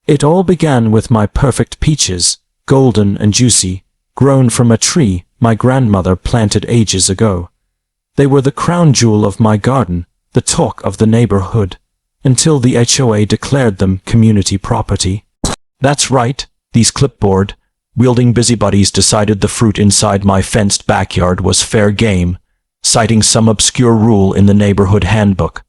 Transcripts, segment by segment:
It all began with my perfect peaches, golden and juicy, grown from a tree my grandmother planted ages ago. They were the crown jewel of my garden, the talk of the neighborhood, until the HOA declared them community property. That's right, these clipboard-wielding busybodies decided the fruit inside my fenced backyard was fair game, citing some obscure rule in the neighborhood handbook.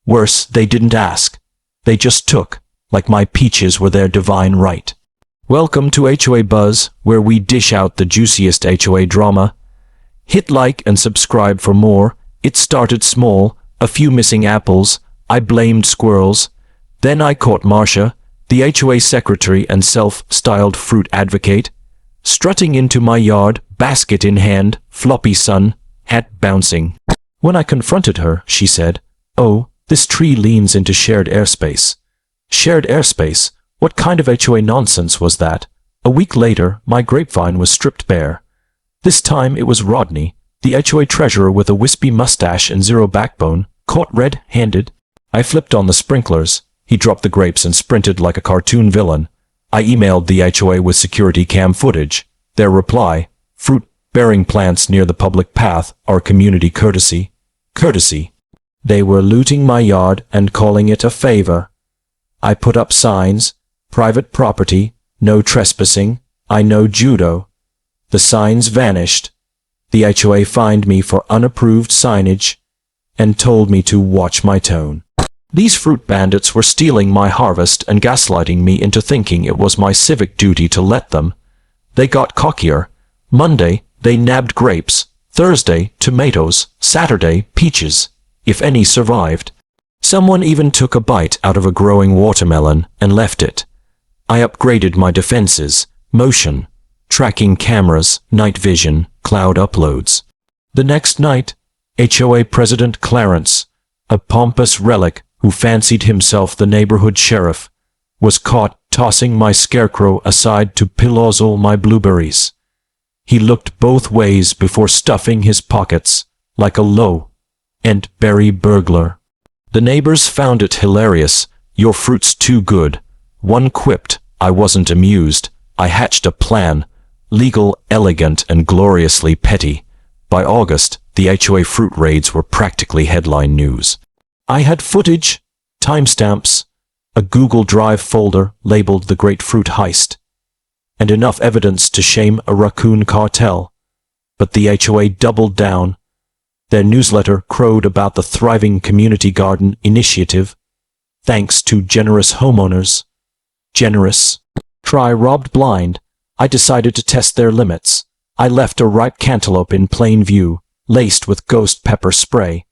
Worse, they didn't ask. They just took, like my peaches were their divine right. Welcome to HOA Buzz, where we dish out the juiciest HOA drama. Hit like and subscribe for more. It started small, a few missing apples. I blamed squirrels. Then I caught Marcia, the HOA secretary and self-styled fruit advocate, strutting into my yard, basket in hand, floppy sun, hat bouncing. When I confronted her, she said, "Oh, this tree leans into shared airspace." Shared airspace? What kind of HOA nonsense was that? A week later, my grapevine was stripped bare. This time it was Rodney, the HOA treasurer with a wispy mustache and zero backbone, caught red-handed. I flipped on the sprinklers. He dropped the grapes and sprinted like a cartoon villain. I emailed the HOA with security cam footage. Their reply, "Fruit-bearing plants near the public path are community courtesy." Courtesy. They were looting my yard and calling it a favor. I put up signs, "Private property, no trespassing, I know judo." The signs vanished. The HOA fined me for unapproved signage and told me to watch my tone. These fruit bandits were stealing my harvest and gaslighting me into thinking it was my civic duty to let them. They got cockier. Monday, they nabbed grapes. Thursday, tomatoes. Saturday, peaches, if any survived. Someone even took a bite out of a growing watermelon and left it. I upgraded my defenses, motion, tracking cameras, night vision, cloud uploads. The next night, HOA President Clarence, a pompous relic who fancied himself the neighborhood sheriff, was caught tossing my scarecrow aside to pilozzle my blueberries. He looked both ways before stuffing his pockets like a low-end berry burglar. The neighbors found it hilarious. "Your fruit's too good." One quipped. I wasn't amused. I hatched a plan, legal, elegant, and gloriously petty. By August, the HOA fruit raids were practically headline news. I had footage, timestamps, a Google Drive folder labeled the Grapefruit Heist, and enough evidence to shame a raccoon cartel. But the HOA doubled down. Their newsletter crowed about the thriving community garden initiative, thanks to generous homeowners. Generous. Try robbed blind. I decided to test their limits. I left a ripe cantaloupe in plain view, laced with ghost pepper spray.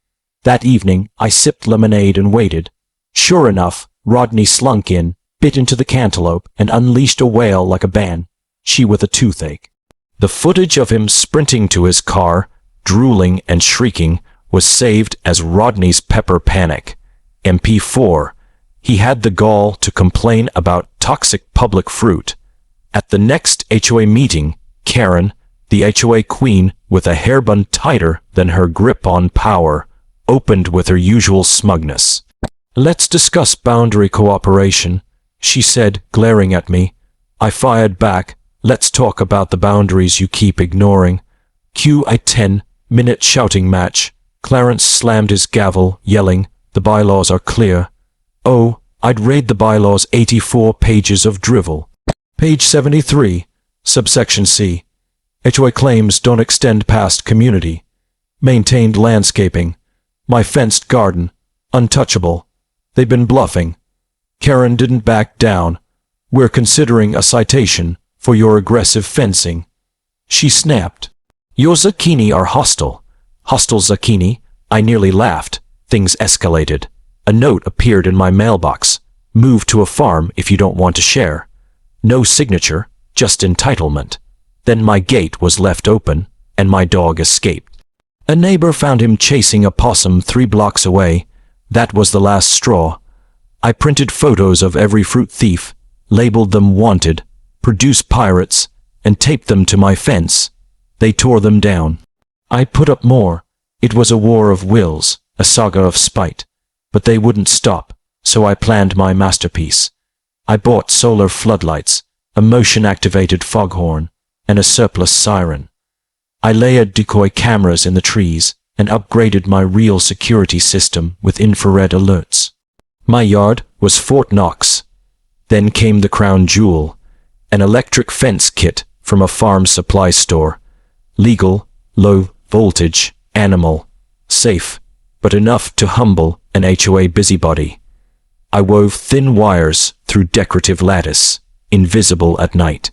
That evening, I sipped lemonade and waited. Sure enough, Rodney slunk in, bit into the cantaloupe, and unleashed a wail like a ban, she with a toothache. The footage of him sprinting to his car, drooling and shrieking, was saved as Rodney's pepper panic. MP4. He had the gall to complain about toxic public fruit. At the next HOA meeting, Karen, the HOA queen with a hairbun tighter than her grip on power, opened with her usual smugness. "Let's discuss boundary cooperation," she said, glaring at me. I fired back, "Let's talk about the boundaries you keep ignoring." Cue a 10-minute shouting match. Clarence slammed his gavel, yelling, "The bylaws are clear." Oh, I'd read the bylaws 84 pages of drivel. Page 73, subsection C. HOA claims don't extend past community. Maintained landscaping. My fenced garden. Untouchable. They've been bluffing. Karen didn't back down. "We're considering a citation for your aggressive fencing." She snapped. "Your zucchini are hostile." Hostile zucchini? I nearly laughed. Things escalated. A note appeared in my mailbox. "Move to a farm if you don't want to share." No signature, just entitlement. Then my gate was left open, and my dog escaped. A neighbor found him chasing a possum 3 blocks away. That was the last straw. I printed photos of every fruit thief, labeled them wanted, produced pirates, and taped them to my fence. They tore them down. I put up more. It was a war of wills, a saga of spite. But they wouldn't stop, so I planned my masterpiece. I bought solar floodlights, a motion-activated foghorn, and a surplus siren. I layered decoy cameras in the trees and upgraded my real security system with infrared alerts. My yard was Fort Knox. Then came the crown jewel, an electric fence kit from a farm supply store. Legal, low voltage, animal, safe, but enough to humble an HOA busybody. I wove thin wires through decorative lattice, invisible at night.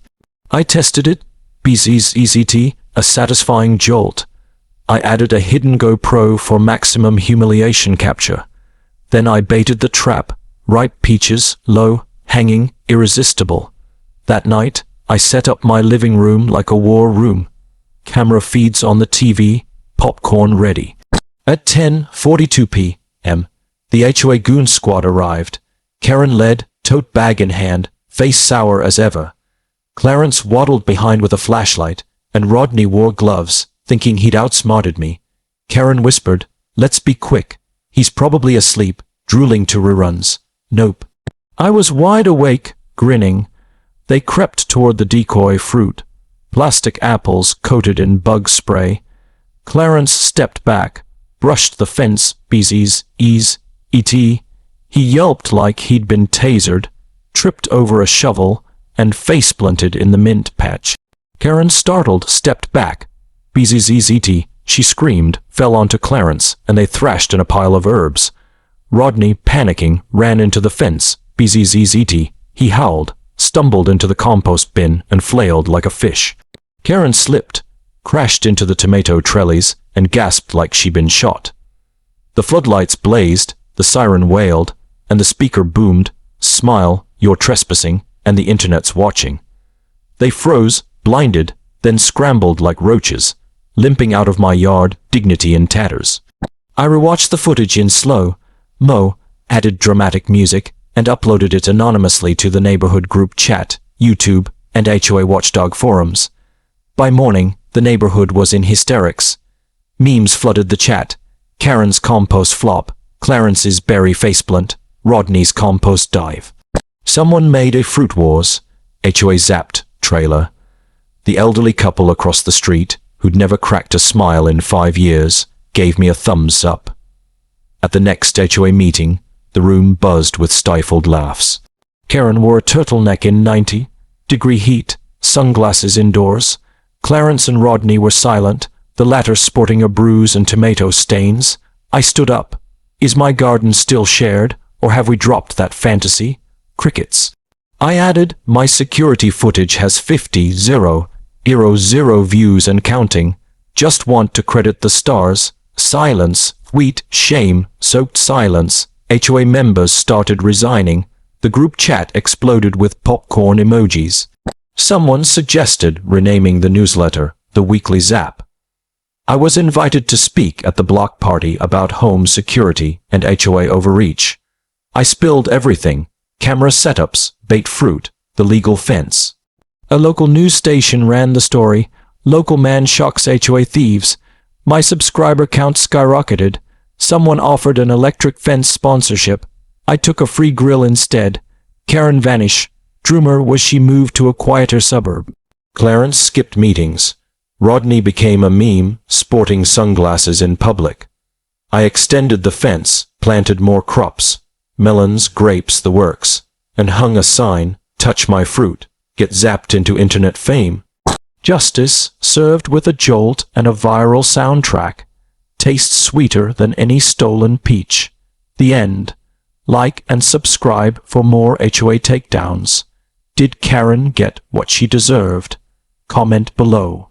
I tested it, BZZT, a satisfying jolt. I added a hidden GoPro for maximum humiliation capture. Then I baited the trap, ripe peaches, low, hanging, irresistible. That night, I set up my living room like a war room. Camera feeds on the TV, popcorn ready. At 10:42 p.m., the HOA goon squad arrived. Karen led, tote bag in hand, face sour as ever. Clarence waddled behind with a flashlight, and Rodney wore gloves, thinking he'd outsmarted me. Karen whispered, "Let's be quick. He's probably asleep, drooling to reruns." Nope. I was wide awake, grinning. They crept toward the decoy fruit, plastic apples coated in bug spray. Clarence stepped back, brushed the fence, BZ's, E's, E.T. He yelped like he'd been tasered, tripped over a shovel, and face-planted in the mint patch. Karen, startled, stepped back. BZZZT, she screamed, fell onto Clarence, and they thrashed in a pile of herbs. Rodney, panicking, ran into the fence. BZZZT, he howled, stumbled into the compost bin, and flailed like a fish. Karen slipped, crashed into the tomato trellis, and gasped like she'd been shot. The floodlights blazed, the siren wailed, and the speaker boomed, "Smile, you're trespassing, and the internet's watching." They froze, blinded, then scrambled like roaches, limping out of my yard, dignity in tatters. I rewatched the footage in slow-mo, added dramatic music, and uploaded it anonymously to the neighborhood group chat, YouTube, and HOA watchdog forums. By morning, the neighborhood was in hysterics. Memes flooded the chat. Karen's compost flop, Clarence's berry faceplant, Rodney's compost dive. Someone made a Fruit Wars, HOA zapped trailer. The elderly couple across the street, who'd never cracked a smile in 5 years, gave me a thumbs up. At the next HOA meeting, the room buzzed with stifled laughs. Karen wore a turtleneck in 90-degree heat, sunglasses indoors. Clarence and Rodney were silent, the latter sporting a bruise and tomato stains. I stood up. Is my garden still shared, or have we dropped that fantasy? Crickets. I added, my security footage has 50,000 views and counting. Just want to credit the stars. Silence, wheat, shame-soaked silence. HOA members started resigning. The group chat exploded with popcorn emojis. Someone suggested renaming the newsletter The Weekly Zap. I was invited to speak at the block party about home security and HOA overreach. I spilled everything: camera setups, bait fruit, the legal fence. A local news station ran the story, "Local man shocks HOA thieves." My subscriber count skyrocketed. Someone offered an electric fence sponsorship. I took a free grill instead. Karen vanish. Rumor was she moved to a quieter suburb. Clarence skipped meetings. Rodney became a meme, sporting sunglasses in public. I extended the fence, planted more crops, melons, grapes, the works, and hung a sign, "Touch my fruit, get zapped into internet fame." Justice, served with a jolt and a viral soundtrack. Tastes sweeter than any stolen peach. The end. Like and subscribe for more HOA takedowns. Did Karen get what she deserved? Comment below.